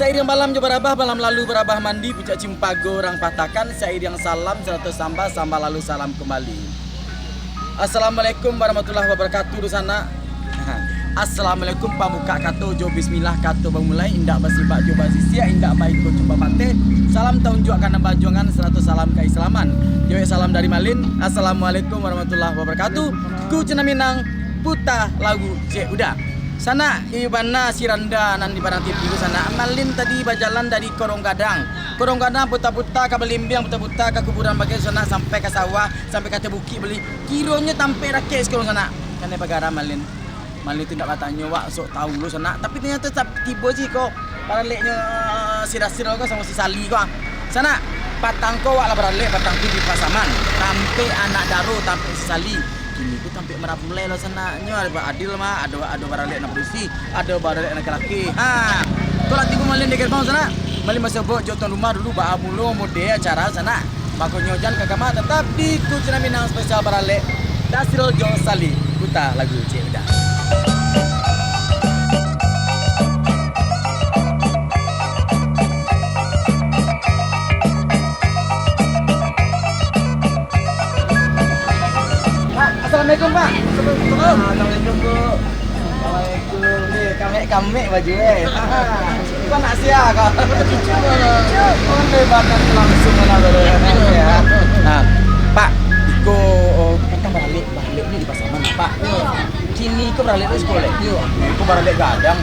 Syair yang malam jo barabah, malam lalu barabah mandi, pucak cimpago orang patakan, syair yang salam, 100 samba lalu salam kembali. Assalamualaikum warahmatullahi wabarakatuh di sana. Assalamualaikum pamuka kato jo bismillah kato bamulai indak basibak jo basisia indak baik ko coba pate. Salam tahun jo akan nambah 100 salam keislaman. Yo salam dari Malin. Assalamualaikum warahmatullahi wabarakatuh. Ku cina Minang puta lagu je udah. Sana ibana siranda nan di barang TV sana Malin tadi bajalan dari Korong Gadang puta-puta ke Belimbiang puta-puta ke kuburan bagian sana sampai ke sawah sampai ke Tebuki beli kironya sampai rakyat sekarang sana kan negara Malin itu tidak katanya wak sok tahu lu sana tapi ternyata tetap tiba sih kok paraleknya sirasir kok sama si Sali kok sana patang kok wak lah paralek patang di Pasaman sampai anak Daro sampai si Sali ini ku sampai merapulai lo sananya ada adil mah ada baralek na polisi ada baralek na laki tu lagi ku malin dekat bang sana malin masih buat joton rumah dulu ba mulu mode acara sana makanya hujan kagak mah tetap di ku cina Minang spesial baralek Dasril Jo Sali puta lagu cek udah. Assalamualaikum Pak. Assalamualaikum Bu. Assalamualaikum. Nih kami baju Kau nak sia kau. Boleh makan langsung mana dulu ya. Nah, Pak, iko kita balik ni di Pasaman Pak. Kini kau balik di sekolah. Kau balik Gadang.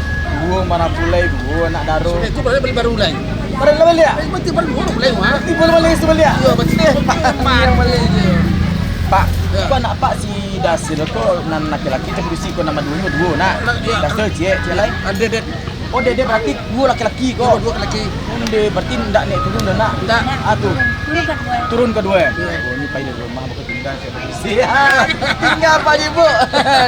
Gua mana pulai gua nak Daro. Kau balik baru mulai. Baru balik ya? Betul baru mulai mah. Baru balik sebalik ya? Yo betul. Mana balik je. Pak, kau nak Pak si Dasril kau nan laki-laki terus kau nama dua nak. Dasril cek lain. Ada. Oh dede berarti dua laki-laki kau. Dua laki. Dede berarti ndak naik turun dah nak. Ndak. Atuh. Turun kedua. Oh ni pai di rumah bukan tinggal saya bersih. Tinggal apa ni Bu?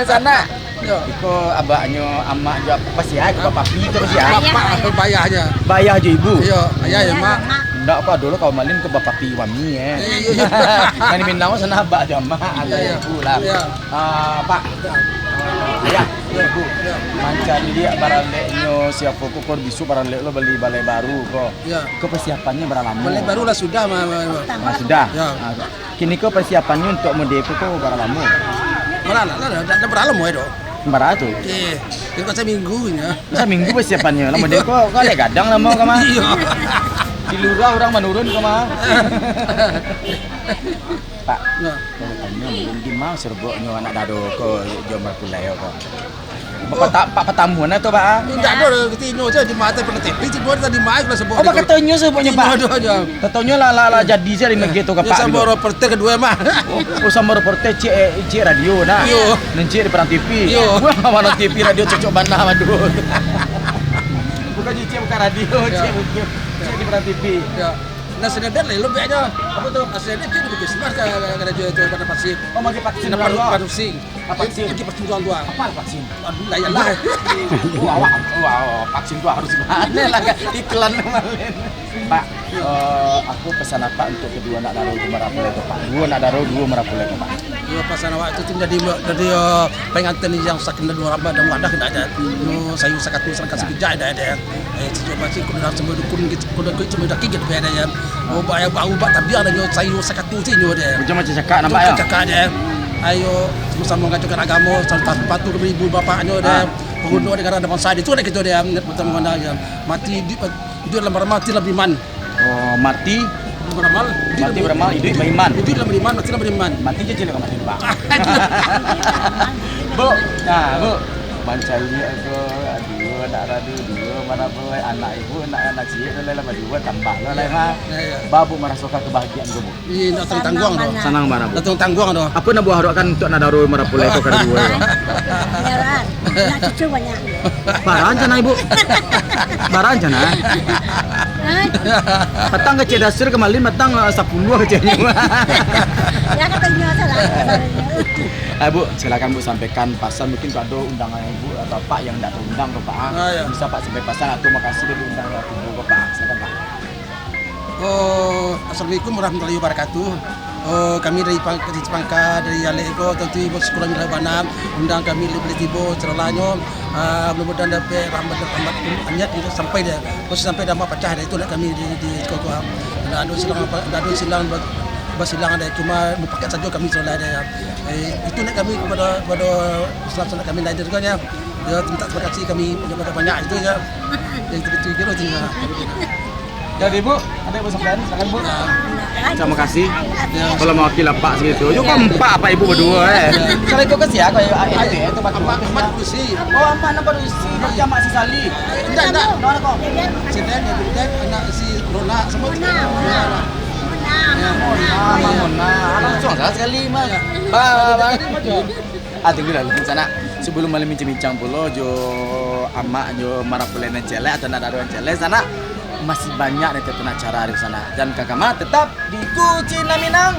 Sana. Yo. Iko abaknya amak juga pasti aku papi terus ya. Bapak bayarnya. Bayar je ibu. Yo, ayah ya mak. Ndak apa dulu kau malin ke bapak pi wami Kan Minang sana abak je mak ada ibu lah. Pak. Ya, ibu. Mancan dia baraleknya siapa kok bisu baralek lo beli balai baru kok. Ya. Kau persiapannya berapa lama? Balai baru lah sudah mah. Sudah. Ya. Kini kau persiapannya untuk modeko kau berapa lama? Malah dah berapa lama itu? Berapa tu? Itu kan minggunya. Minggu persiapannya. Lama modeko kau lek gadang lama kau mah. Iya. Di lurah orang menurun kau mah. Pak, kalau tanya belum di mau serboknya anak Dado kau jomar pulai kau. Pak petamuan atau Pak? Tidak ada ketino je di mata pernah TV di buat tadi mai kelas sebuah. Oh, Pak katanya serboknya Pak. Katanya lah jadi saya di gitu ke Pak. Sama reporter kedua mah. Oh sama reporter C radio nah. Nanti di perang TV. Wah, mana TV radio cocok mana aduh. Bukan C bukan radio, C di perang TV. Ya. Nah senadan lah lo biarnya apa tuh senadan dia di Bismar kada jual tu pada vaksin. Oh magi vaksin apa vaksin. Vaksin itu vaksin tua. Apa vaksin? Aduh lah. Wah, vaksin tua harus mana lah iklan kemarin. Pak, aku pesan apa untuk kedua anak Daro Marapule itu Pak? Dua anak Daro, dua Marapule itu Pak. Dua pesan awak itu jadi pengantin yang sakit dan waramba dan wadah tidak ada. Sayu sakatu sangkat sekejap ada. Coba sih kuda semua dukun kuda cuma dak gigit ada ya. Oh bayar bau bak tapi ada sayu sakatu sih ada. Macam cakap nampak ya? Cakap aja. Ayo sama-sama mengajukan agama patuh ke ibu bapaknya ada. Pengunduh negara depan saya itu ada kita dia betul mana aja. Mati di dalam mati lebih iman. Oh, mati beramal, hidup beriman. Hidup dalam beriman, mati dalam beriman. Mati je cilik mati Pak. Bu, nah Bu, Mancali aku dua anak radu dua mana boleh anak ibu anak cilik lah berdua tambah lah mah. Babu merasakan kebahagiaan Bu. Iya, datang tangguang doh. Senang mana Bu? Datang tangguang doh. Apa nak buah kan untuk nak Daro Marapule kau kada dua. Beneran, nak cucu banyak. Baran cana Ibu. Baran cana. Petang ke Dasril kemalin petang 10 kecilnya. Ya katanya salah. Bu, silakan Bu sampaikan pesan mungkin kalau ada undangan Ibu atau Pak yang tidak terundang ke Pak. Bisa Pak sampai pesan atau makasih dari undang Ibu ke Pak. Silakan Pak. Assalamualaikum warahmatullahi wabarakatuh. kami dari Pangka dari Aleko tentu ibu sekolah Mira Banam undang kami lebih tibo cerolanyo mudah-mudahan dapat rahmat anyat itu sampai dia sampai dah pecah dah itulah kami di sekolah adu silang basilang ada cuma berpakat saja kami solat ada itu nak kami kepada salat kami lain juga ya minta terima kasih kami banyak itu ya yang itu kira tinggal. Jadi Bu, ada yang mau sampaikan? Silakan Bu. Terima kasih. Kalau mau pilih Pak segitu, yo kompak apa ibu berdua Kalau itu kasih ya, kayak itu pakai Ahmad Usi. Oh, ampun apa usi berjamaah si Sali. Enggak. Mana kok? Senen ya bukan anak si Rona semua. Mona, langsung salah sekali mas. Tunggu dulu di sana. Sebelum malam bincang-bincang pulau, jo amak jo marapulen celek atau nada yang celek sana masih banyak nih tetap acara di sana. Dan kakak mak tetap di Kucina Minang.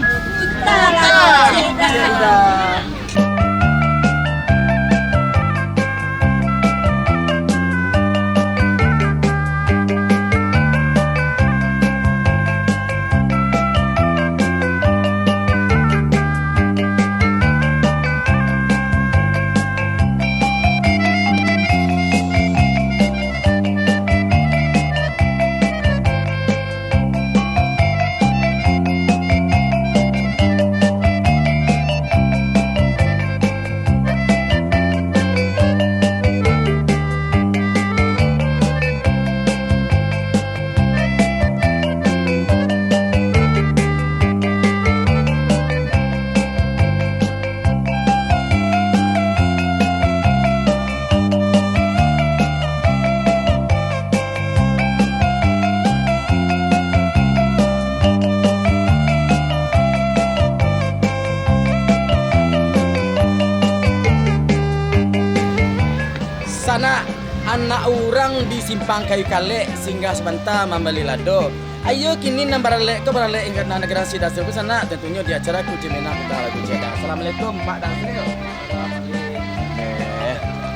Sana anak orang di simpang kayu kale singgah sebentar membeli lado. Ayo kini nambaralek ko baralek ingat negara si dasar ke sana tentunya di acara Kucimena Utara Kuceda. Assalamualaikum Pak Dasril.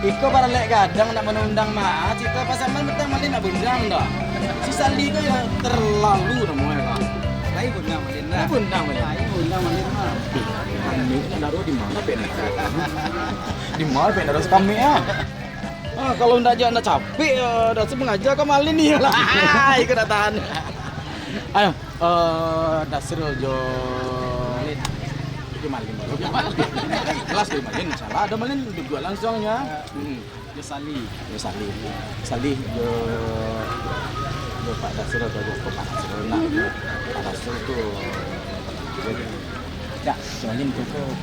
Iko baralek kadang nak menundang mak cita pasaman betang malin nak bundang dah. Si Sali ko yang terlalu namanya. Lai bundang malin dah. Bundang malin mah. Kami naruh di mana pena? Di mana pena harus kami ya? Kalau ndak jangan capek, dah sengaja kau malin nih lah. Ikut datang. Ayo, Dasril jo malin. Kelas di malin, salah ada malin dua langsungnya. Jo Sali jo Pak Dasril jo Pak Dasril nak. Pak Dasril tu. Ya, soalnya itu kok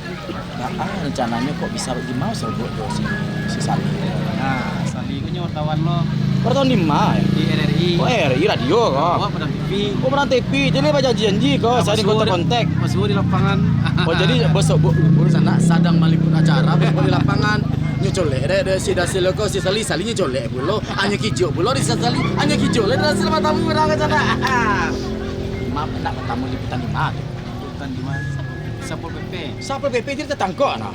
rencananya kok bisa mau sebut si Sali. Nah, Sali itu wartawan lo Wartawan di mana? di RRI. Oh RRI radio kok. Oh, pada TV. Oh pernah TV, jadi baca janji kok. Saya di kontak. Pas di lapangan. Oh jadi besok bu sana sadang meliput acara besok di lapangan. Nyocolek ada si Dasril kok si Sali nyocolek bulo, hanya kijo bulo di Sali hanya kijo le Dasril matamu berangkat sana. Maaf nak tamu liputan di mana? Liputan di mana? Sapol PP. Sapol PP dia tetangkok nah.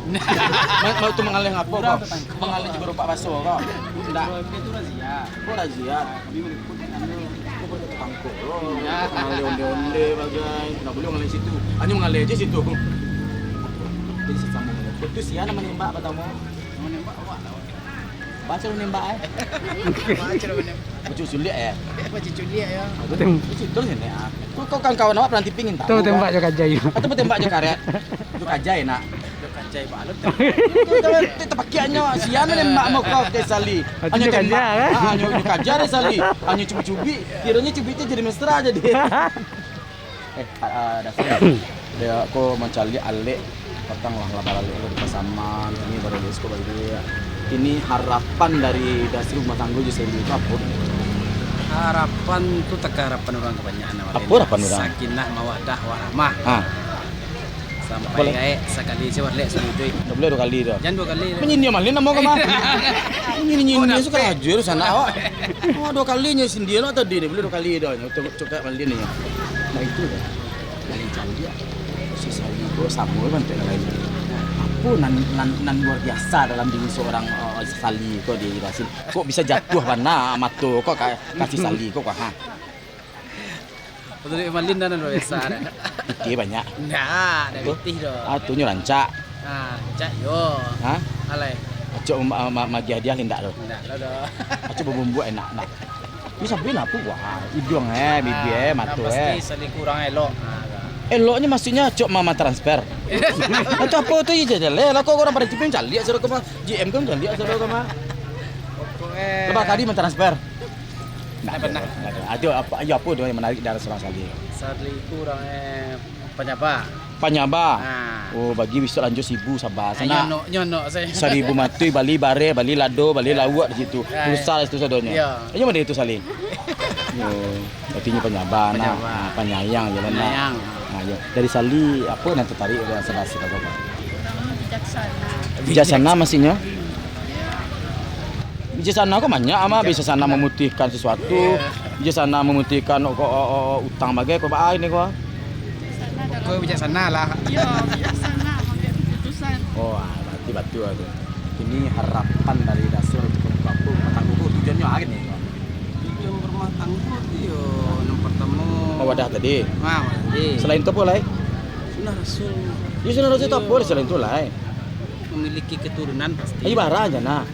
Mau tu mengalir apa kok? Mengalir juga rupa baso kok. Ndak. PP itu razia. Oh razia. Kami meliput Kok tetangkok. Mengalir onde-onde bagai. Enggak boleh mengalir situ. Hanya mengalir aja situ. Jadi sesambung. Putus ya namanya Mbak batamu. Mau nembak awak tahu. Baca lu nembak Baca lu nembak. Baju sulit Baca culiak ya. Itu sini kau kawan awak pernah tipingin tak? Tuh tembak je kajai. Atau tembak je karet. Itu kajai nak. Itu kancai balut. Kalau terpakiannya siana nembak mau kau ke Sali. Hanya tembak. Hanya kajar Sali. Hanya cubi-cubi. Kiranya cubitnya jadi mesra jadi. Dasril. Dia aku mencari Alek petang lah balik di Pasaman ini baru disko bagi dia. Ini harapan dari Dasril rumah tangga Jose itu apa? Harapan itu tak harapan orang kebanyakan. Apa harapan orang? Sakinah mawaddah warahmah. Sampai kayak sekali saya lek sendiri. Dah boleh 2 kali dah. Jangan 2 kali. Menyinyir malin nama kau mah. Menyinyir suka ajar sana awak. Oh 2 kalinya sendiri lo tadi dia boleh 2 kali dah. Coba malin ni. Nah itu dah. Malin canggih. Si Sali go sama kan tak lain. Apa nan luar biasa dalam diri seorang Sali kau di Rasil. Kok bisa jatuh mana mata kok kasih Sali kok ha. Betul malin dan luar biasa. Putih banyak. Nggak, ada Tuh. putih dong. Ah, tu rancak. Nah, cak yo. Hah? Alay. Acok magi hadiah lindak lo. Nggak lo dong. Acok bumbu enak nak. Bisa beli apa wah, hidung bibi matu Pasti saling kurang elok. Eloknya maksudnya cok mama transfer. Itu apa tuh aja le? Lah kok orang pada cipin cali suruh ke GM kan cali suruh ke mah. Pokoknya. Lepas tadi transfer. Nggak pernah. Ada apa? Ya apa yang menarik dari seorang Sali? Sali kurang penyapa. Panyaba. Nah. Oh bagi besok lanjut 1000 sabar. Sana Nyono saya. 1000 mati Bali bare, Bali lado, Bali lawak di situ. Ya. Pulsa itu sadonya. Ya. Ayo mana itu Sali? Yo, artinya penyaba, nah, Penyaba. penyayang jalan nak. Penyayang. Nah, ya. Dari Sali apa yang tertarik dengan selasi apa? Orang bijaksana. Bijaksana maksudnya? Bijaksana kok banyak ama bijaksana memutihkan sesuatu. Bijaksana memutihkan utang bagai kok ini kok. Kau bijaksana lah. Yo, bijaksana ambil keputusan. Oh, berarti batu itu. Ini harapan dari dasar untuk kampung Matangguku tujuannya apa nih? Tujuan berumah tangga yo yang pertama. Oh, wadah tadi. Wah, Selain itu boleh? sunnah Rasul Ya sudah harus itu boleh selain itu lah. memiliki keturunan pasti. Ayo barang aja nah.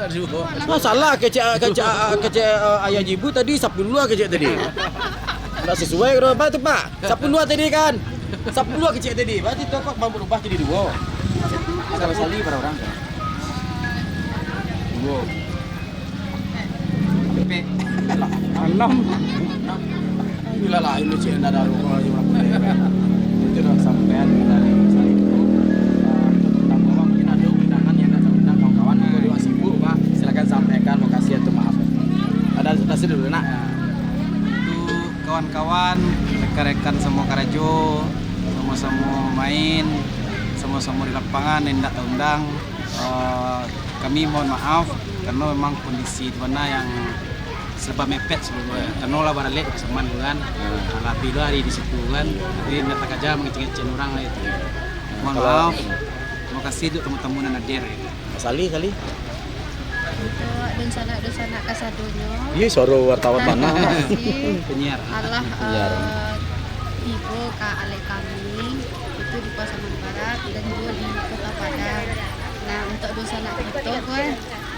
Aduh. Masalah kecek ayah ibu tadi 10 kecek tadi. Enggak sesuai berapa tuh Pak? 10 tadi kan. 10 kecek tadi. Berarti itu kok mau berubah jadi 2. Ada Sali berapa orang? 2. Pepe. 6. Gila lah ini cek ada rumah aja orang. Itu dah sampean dari Sali itu. Tentang bahwa mungkin ada undangan yang datang undang kawan-kawan mau doa sibuk Pak. Silakan sampaikan makasih atau maaf. Ada dulu nak. Untuk kawan-kawan, rekan-rekan semua Karajo, sama-sama main, sama-sama di lapangan yang tidak undang. Kami mohon maaf karena memang kondisi di mana yang serba mepet sebelumnya. Karena lah baralik bersama kan, api lah di situ kan, jadi nak aja mengecek-ngecek orang lah itu. Mohon maaf. Terima kasih untuk teman-teman yang hadir. Sali. Itu dan sana kasadonyo. Iya suara wartawan mana? Penyiar. Allah Penyiar. ibu ke ale kami itu di Pasaman Barat dan juga di Kota Padang. Nah untuk dosana itu kan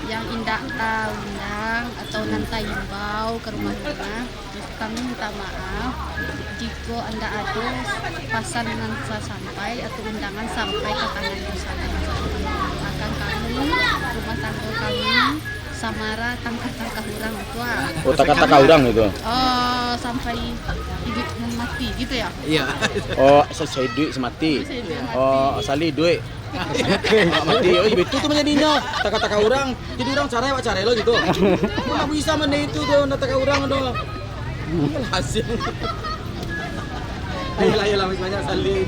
yang indak undang atau nanti imbau ke rumah-rumah, terus kami minta maaf jika anda ada pasan nanti sampai atau undangan sampai ke tangan dosana. Akan kami rumah tangga kami samara tangkah-tangkah orang tua. Oh kata orang itu. Oh, sampai hidup dan mati gitu ya? Iya. Oh saya duit semati. Oh Sali duit. Nggak mati. Oh itu tuh menjadinya taka-taka orang. Jadi orang cara lo gitu. Nggak bisa mana itu tuh taka orang tuh. Hasil. Ayolah banyak Sali.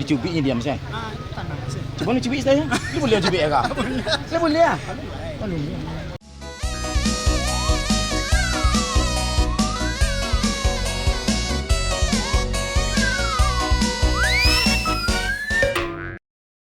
Dicubiknya diam saya. Coba lu cubik saya. Lu boleh cubik ya kak? Saya boleh ya.